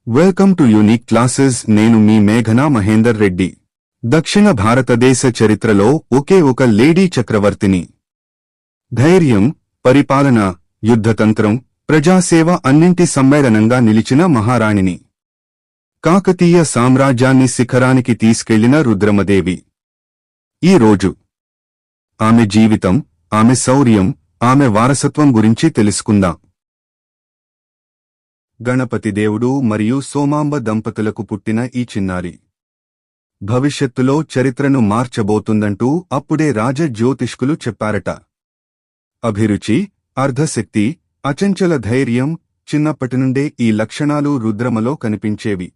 Welcome to unique classes. నేను మీ మేఘనా మహేందర్ రెడ్డి. దక్షిణ భారతదేశ చరిత్రలో ఒకే ఒక లేడీ చక్రవర్తిని. ధైర్యం, పరిపాలన, యుద్ధతంత్రం, ప్రజాసేవ అన్నింటి సమ్మేళనంగా నిలిచిన మహారాణిని. కాకతీయ సామ్రాజ్యాన్ని శిఖరానికి తీసుకెళ్లిన రుద్రమదేవి. ఈ రోజు ఆమె జీవితం, ఆమె శౌర్యం, ఆమె వారసత్వం గురించి తెలుసుకుందాం. గణపతిదేవుడు మరియు సోమాంబ దంపతులకు పుట్టిన ఈ చిన్నారి భవిష్యత్తులో చరిత్రను మార్చబోతుందంటూ అప్పుడే రాజ జ్యోతిష్కులు చెప్పారట. అభిరుచి, అర్ధశక్తి, అచంచల ధైర్యం, చిన్నప్పటినుండే ఈ లక్షణాలు రుద్రమలో కనిపించేవి.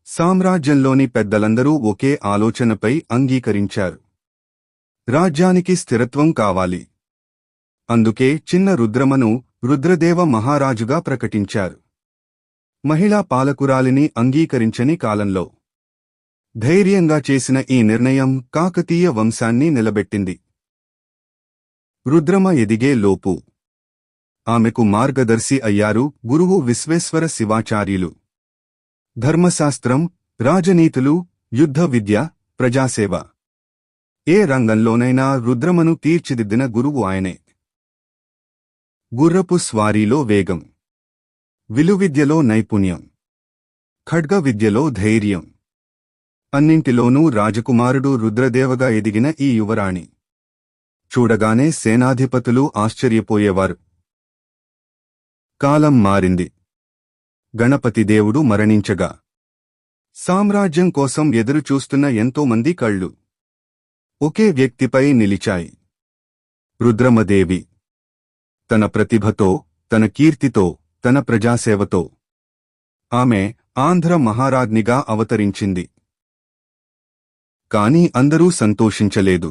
సామ్రాజ్యంలోని పెద్దలందరూ ఒకే ఆలోచనపై అంగీకరించారు. రాజ్యానికి స్థిరత్వం కావాలి. అందుకే చిన్న రుద్రమను రుద్రదేవ మహారాజుగా ప్రకటించారు. మహిళా పాలకురాలిని అంగీకరించని కాలంలో ధైర్యంగా చేసిన ఈ నిర్ణయం కాకతీయ వంశాన్ని నిలబెట్టింది. రుద్రమ ఎదిగే లోపు ఆమెకు మార్గదర్శి అయ్యారు గురువు విశ్వేశ్వర శివాచార్యులు. ధర్మశాస్త్రం, రాజనీతులు, యుద్ధ విద్య, ప్రజాసేవ, ఏ రంగంలోనైనా రుద్రమను తీర్చిదిద్దిన గురువు ఆయనే. గుర్రపు స్వారీలో వేగం, విలువిద్యలో నైపుణ్యం, ఖడ్గ విద్యలో ధైర్యం, అన్నింటిలోనూ రాజకుమారుడు రుద్రదేవగా ఎదిగిన ఈ యువరాణి చూడగానే సేనాధిపతులు ఆశ్చర్యపోయేవారు. కాలం మారింది. గణపతిదేవుడు మరణించగా సామ్రాజ్యం కోసం ఎదురుచూస్తున్న ఎంతోమంది కళ్ళు ఒకే వ్యక్తిపై నిలిచాయి. రుద్రమదేవి తన ప్రతిభతో, తన కీర్తితో, తన ప్రజాసేవతో ఆమె ఆంధ్ర మహారాజ్ఞిగా అవతరించింది. కాని అందరూ సంతోషించలేదు.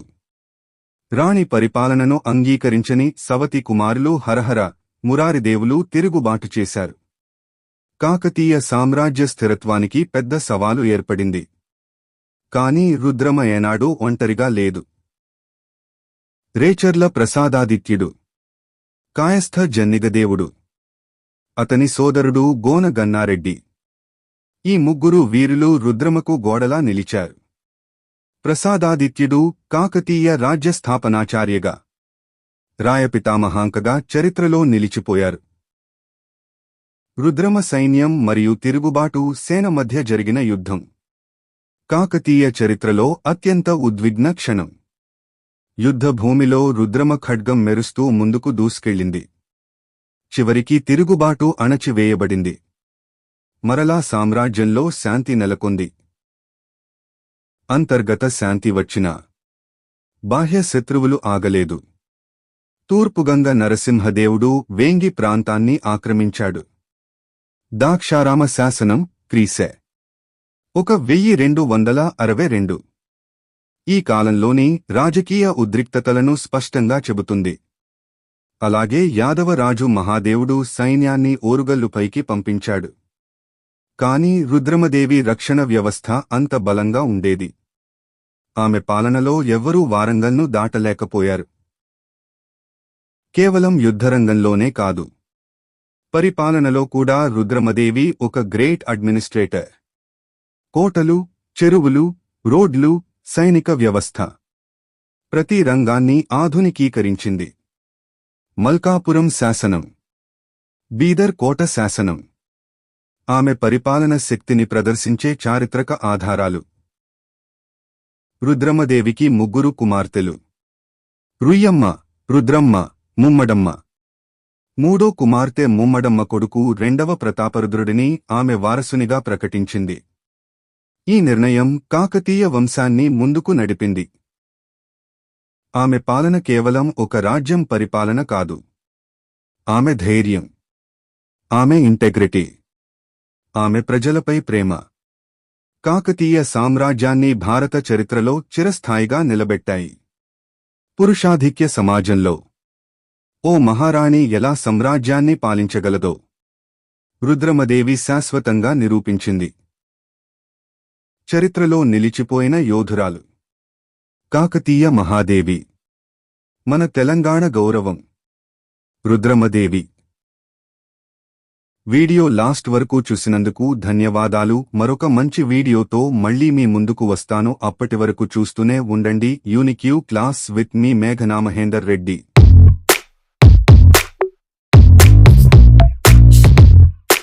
రాణి పరిపాలనను అంగీకరించని సవతి కుమారులు హరహర, మురారిదేవులు తిరుగుబాటు చేశారు. కాకతీయ సామ్రాజ్య స్థిరత్వానికి పెద్ద సవాలు ఏర్పడింది. కాని రుద్రమ ఏనాడూ ఒంటరిగా లేదు. రేచర్ల ప్రసాదాదిత్యుడు, కాయస్థ జన్నిగదేవుడు, అతని సోదరుడు గోన గన్నారెడ్డి, ఈ ముగ్గురు వీరులు రుద్రమకు గోడలా నిలిచారు. ప్రసాదాదిత్యుడు కాకతీయ రాజ్యస్థాపనాచార్యగా, రాయపితామహాంకగా చరిత్రలో నిలిచిపోయారు. రుద్రమ సైన్యం మరియు తిరుగుబాటు సేన మధ్య జరిగిన యుద్ధం కాకతీయ చరిత్రలో అత్యంత ఉద్విగ్న క్షణం. యుద్ధభూమిలో రుద్రమ ఖడ్గం మెరుస్తూ ముందుకు దూసుకెళ్లింది. చివరికి తిరుగుబాటు అణచివేయబడింది. మరలా సామ్రాజ్యంలో శాంతి నెలకొంది. అంతర్గత శాంతి వచ్చినా బాహ్య శత్రువులు ఆగలేదు. తూర్పుగంగ నరసింహదేవుడు వేంగి ప్రాంతాన్ని ఆక్రమించాడు. దాక్షారామ శాసనం క్రీశ 1262 ఈ కాలంలోని రాజకీయ ఉద్రిక్తతలను స్పష్టంగా చెబుతుంది. అలాగే యాదవరాజు మహాదేవుడు సైన్యాన్ని ఓరుగల్లుపైకి పంపించాడు. కాని రుద్రమదేవి రక్షణ వ్యవస్థ అంత బలంగా ఉండేది. ఆమె పాలనలో ఎవ్వరూ వారంగల్ను దాటలేకపోయారు. కేవలం యుద్ధరంగంలోనే కాదు, పరిపాలనలో కూడా రుద్రమదేవి ఒక గ్రేట్ అడ్మినిస్ట్రేటర్. కోటలు, చెరువులు, రోడ్లు, సైనిక వ్యవస్థ, ప్రతి రంగాన్ని ఆధునికీకరించింది. మల్కాపురం శాసనం, బీదర్ కోట శాసనం ఆమె పరిపాలన శక్తిని ప్రదర్శించే చారిత్రక ఆధారాలు. రుద్రమదేవికి ముగ్గురు కుమార్తెలు: రుయ్యమ్మ, రుద్రమ్మ, ముమ్మడమ్మ. మూడో కుమార్తె ముమ్మడమ్మ కొడుకు రెండవ ప్రతాపరుద్రుడిని ఆమె వారసునిగా ప్రకటించింది. ఈ నిర్ణయం కాకతీయ వంశాన్ని ముందుకు నడిపింది. ఆమె పాలన కేవలం ఒక రాజ్యం పరిపాలన కాదు. ఆమె ధైర్యం, ఆమె ఇంటెగ్రిటీ, ఆమె ప్రజలపై ప్రేమ కాకతీయ సామ్రాజ్యాన్ని భారత చరిత్రలో చిరస్థాయిగా నిలబెట్టాయి. పురుషాధిక్య సమాజంలో ఓ మహారాణి ఎలా సామ్రాజ్యాన్ని పాలించగలదో రుద్రమదేవి శాశ్వతంగా నిరూపించింది. చరిత్రలో నిలిచిపోయిన యోధురాలు కాకతీయ మహాదేవి, మన తెలంగాణ గౌరవం. రుద్రమదేవి వీడియో లాస్ట్ వరకు చూసినందుకు ధన్యవాదాలు. మరొక మంచి వీడియోతో మళ్ళీ మీ ముందుకు వస్తాను. అప్పటి వరకు చూస్తూనే ఉండండి యూనిక్యూ క్లాస్ విత్ మీ మేఘనా మహేందర్ రెడ్డి.